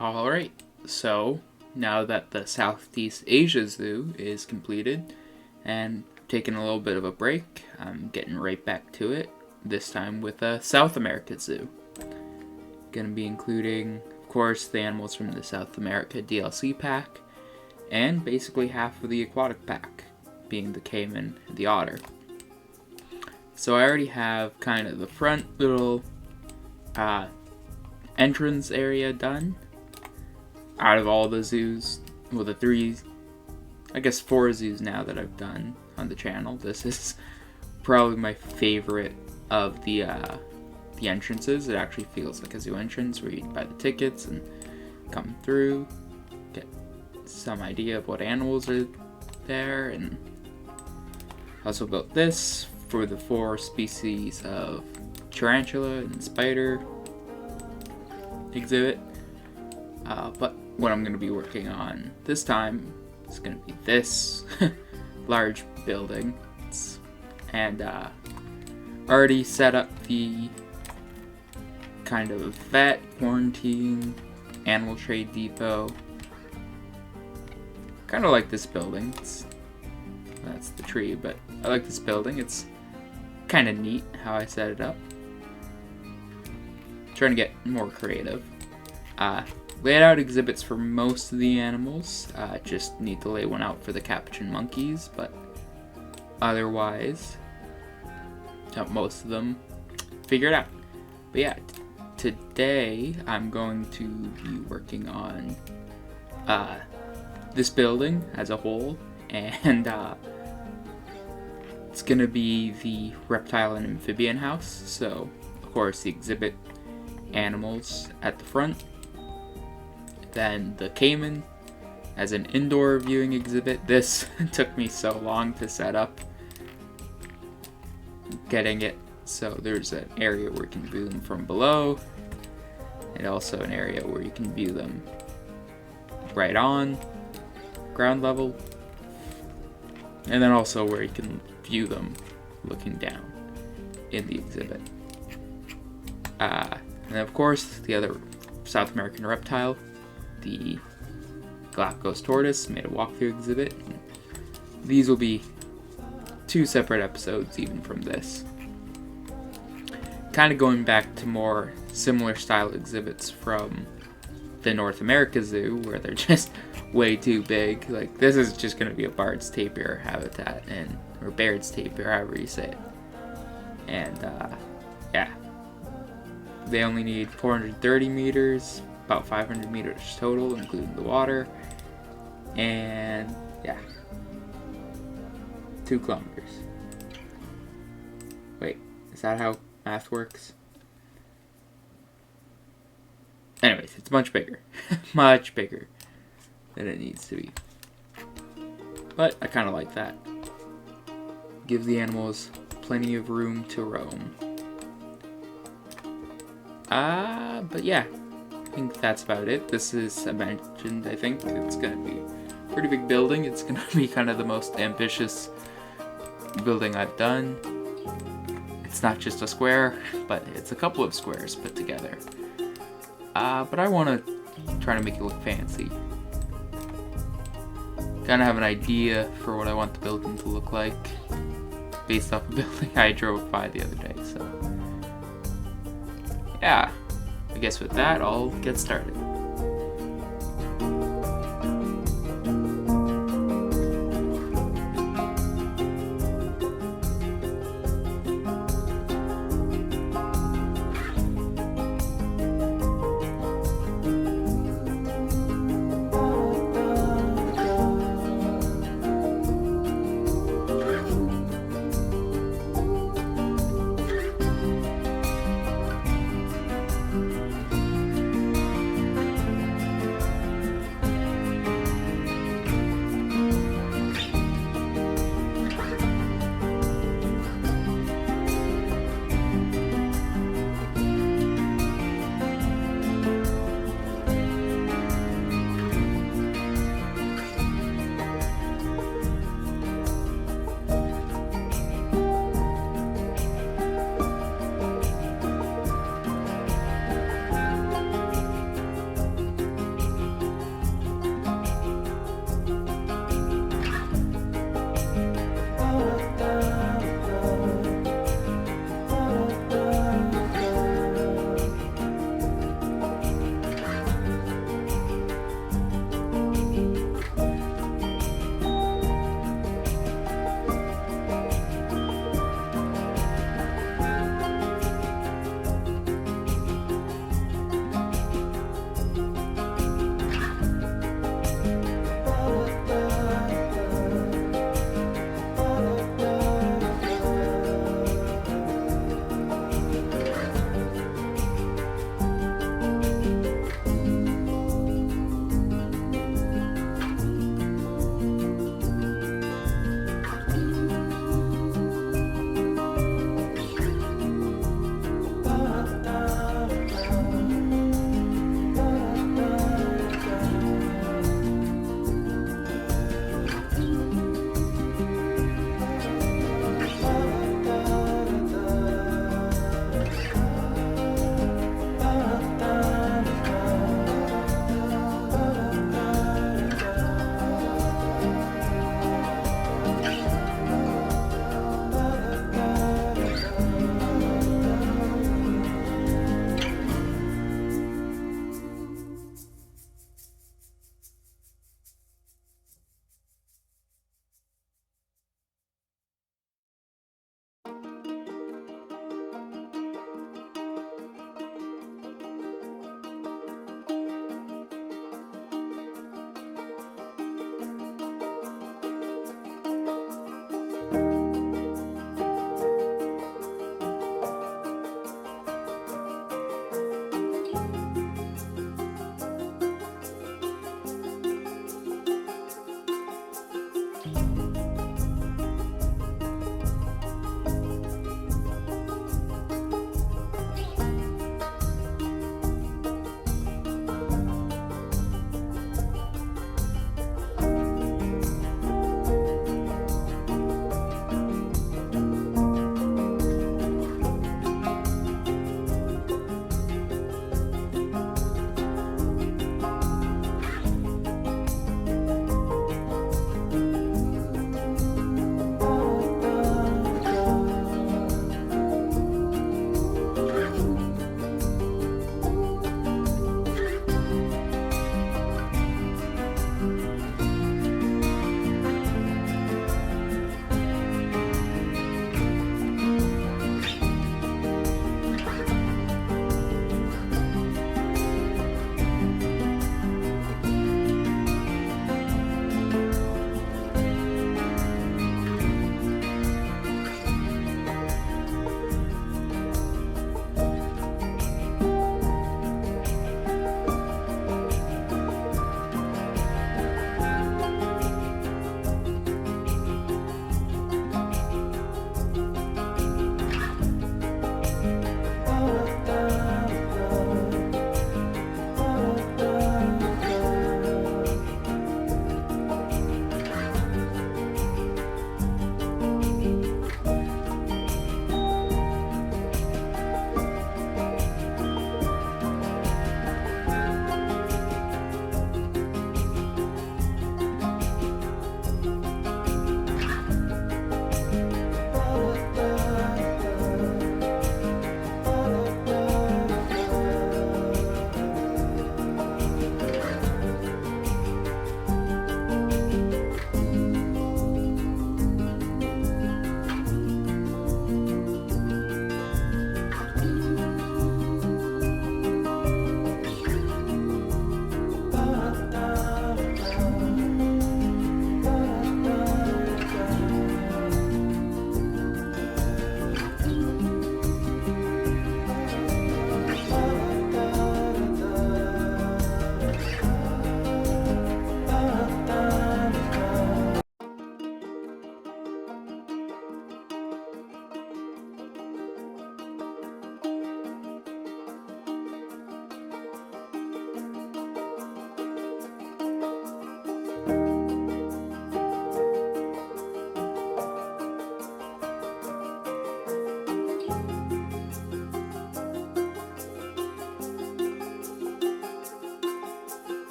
Alright, so now that the Southeast Asia Zoo is completed and taking a little bit of a break, I'm getting right back to it, this time with a South America Zoo. Gonna be including, of course, the animals from the South America DLC pack, and basically half of the aquatic pack, being the caiman and the otter. So I already have kind of the front little entrance area done. Out of all the zoos, well, the four zoos now that I've done on the channel, this is probably my favorite of the entrances. It actually feels like a zoo entrance where you buy the tickets and come through, get some idea of what animals are there, and also built this for the 4 species of tarantula and spider exhibit. But what I'm going to be working on this time is going to be this large building. And already set up the kind of vet, quarantine, animal trade depot. Kind of like this building. That's the tree, but I like this building. It's kind of neat how I set it up. Trying to get more creative. Laid out exhibits for most of the animals. Just need to lay one out for the capuchin monkeys, but otherwise, most of them figured out. But yeah, today I'm going to be working on this building as a whole, and it's gonna be the reptile and amphibian house. So, of course, the exhibit animals at the front. Then the caiman as an indoor viewing exhibit. This took me so long to set up, getting it so there's an area where you can view them from below, and also an area where you can view them right on ground level, and then also where you can view them looking down in the exhibit. And then of course the other South American reptile, the Galapagos tortoise, made a walkthrough exhibit. These will be 2 separate episodes even from this. Kind of going back to more similar style exhibits from the North America Zoo, where they're just way too big. Like, this is just going to be a Bard's tapir habitat, or Baird's tapir, however you say it. And yeah, they only need 430 meters, about 500 meters total, including the water, and yeah, 2 kilometers. Wait, is that how math works? Anyways, it's much bigger. Much bigger than it needs to be. But I kind of like that. Give the animals plenty of room to roam. But yeah, I think that's about it. This is, I mentioned, I think it's going to be a pretty big building. It's going to be kind of the most ambitious building I've done. It's not just a square, but it's a couple of squares put together. But I want to try to make it look fancy. Kind of have an idea for what I want the building to look like based off a building I drove by the other day, so yeah, I guess with that, I'll get started.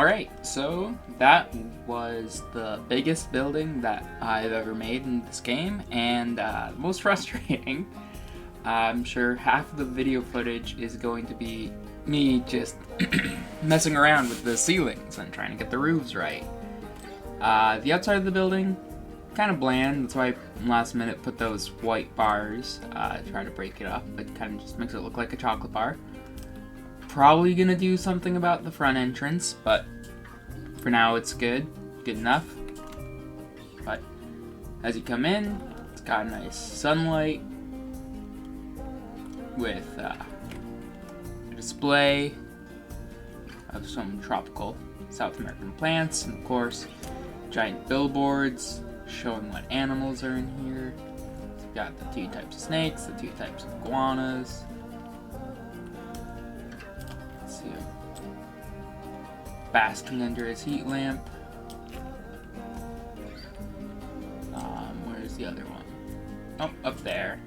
Alright, so that was the biggest building that I've ever made in this game, and the most frustrating. I'm sure half of the video footage is going to be me just messing around with the ceilings and trying to get the roofs right. The outside of the building, kind of bland, that's why I last minute put those white bars, try to break it up. It kind of just makes it look like a chocolate bar. Probably gonna do something about the front entrance, but for now it's good enough. But as you come in, it's got nice sunlight with a display of some tropical South American plants, and of course giant billboards showing what animals are in here. So you've got the 2 types of snakes, the 2 types of iguanas. Let's see him basking under his heat lamp. Where's the other one? Oh, up there.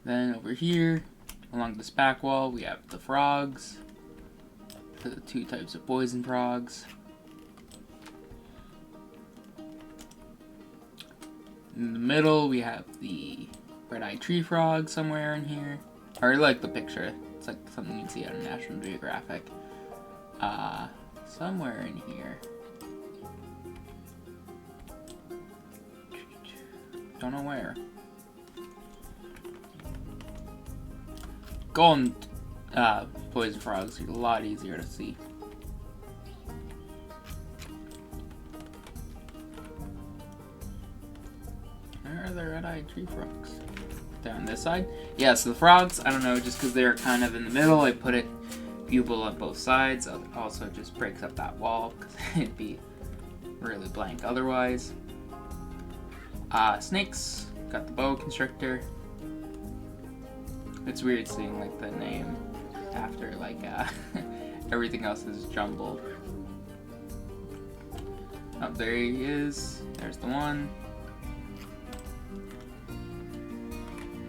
Then over here, along this back wall, we have the frogs. The 2 types of poison frogs. In the middle, we have the red-eyed tree frog somewhere in here. I really like the picture. It's like something you'd see on National Geographic. Somewhere in here. Don't know where. Golden poison frogs are a lot easier to see. Where are the red-eyed tree frogs? Down this side? Yeah, so the frogs, I don't know, just because they're kind of in the middle, I put it viewable on both sides. It also just breaks up that wall, because it'd be really blank otherwise. Snakes, got the boa constrictor. It's weird seeing like the name after like everything else is jumbled. Oh, there he is. There's the one.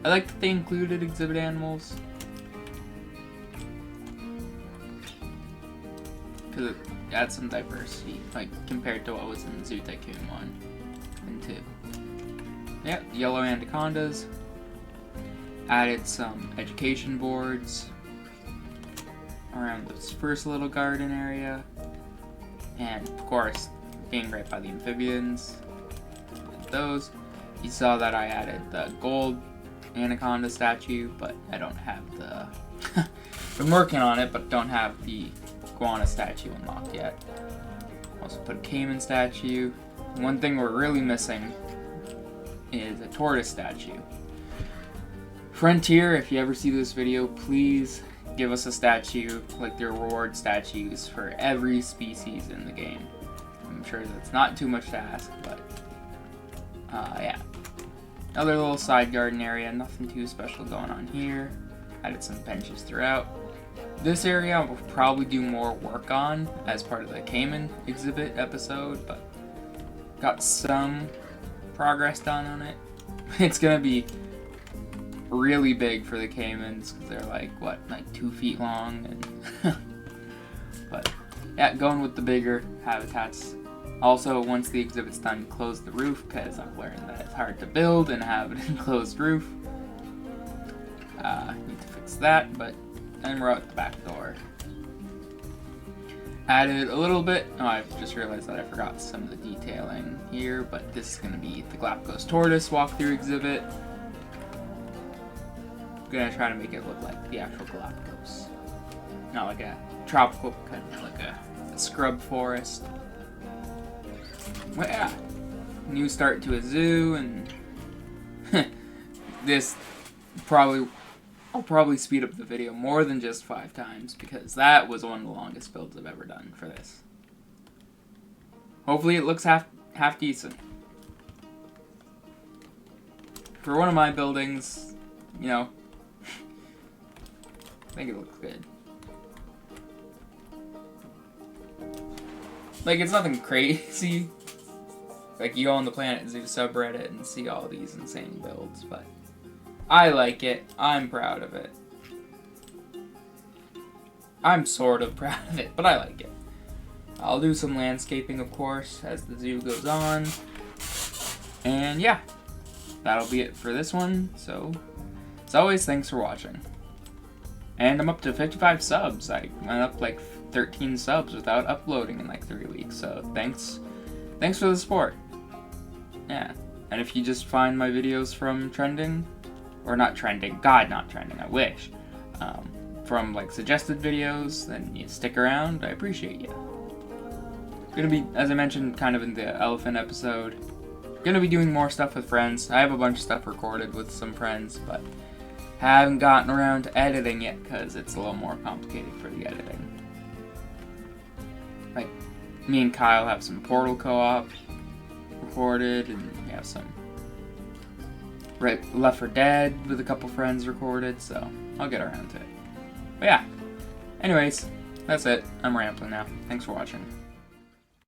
I like that they included exhibit animals, because it adds some diversity, like compared to what was in Zoo Tycoon 1 and 2. Yeah, yellow anacondas. Added some education boards around this first little garden area. And of course, being right by the amphibians, those. You saw that I added the gold anaconda statue, but I don't have the... Been working on it, but don't have the iguana statue unlocked yet. Also put a caiman statue. One thing we're really missing is a tortoise statue. Frontier, if you ever see this video, please give us a statue, like their reward statues for every species in the game. I'm sure that's not too much to ask, but yeah. Another little side garden area, nothing too special going on here. Added some benches throughout. This area we'll probably do more work on as part of the caiman exhibit episode, but got some progress done on it. It's gonna be really big for the caimans because they're like, what, like 2 feet long, and but yeah, going with the bigger habitats. Also, once the exhibit's done, close the roof, because I've learned that it's hard to build and have an enclosed roof. Need to fix that, but then we're out the back door. Added a little bit, oh, I've just realized that I forgot some of the detailing here, but this is going to be the Galapagos tortoise walkthrough exhibit. I'm going to try to make it look like the actual Galapagos. Not like a tropical, kind of like a scrub forest. Well, yeah, new start to a zoo, and this I'll probably speed up the video more than just 5 times, because that was one of the longest builds I've ever done for this. Hopefully it looks half decent. For one of my buildings, you know, I think it looks good. Like, it's nothing crazy. Like, you go on the Planet Zoo subreddit and see all these insane builds, but I like it. I'm proud of it. I'm sort of proud of it, but I like it. I'll do some landscaping, of course, as the zoo goes on. And yeah, that'll be it for this one. So, as always, thanks for watching. And I'm up to 55 subs. I went up like 13 subs without uploading in like 3 weeks. So thanks for the support. Yeah, and if you just find my videos from trending, or not trending, not trending, I wish, from like suggested videos, then you stick around. I appreciate you. Gonna be, as I mentioned kind of in the elephant episode, gonna be doing more stuff with friends. I have a bunch of stuff recorded with some friends, but haven't gotten around to editing it because it's a little more complicated for the editing. Like, me and Kyle have some Portal co-op recorded, and we have some Left 4 Dead with a couple friends recorded, so I'll get around to it. But yeah, anyways, that's it. I'm rambling now. Thanks for watching.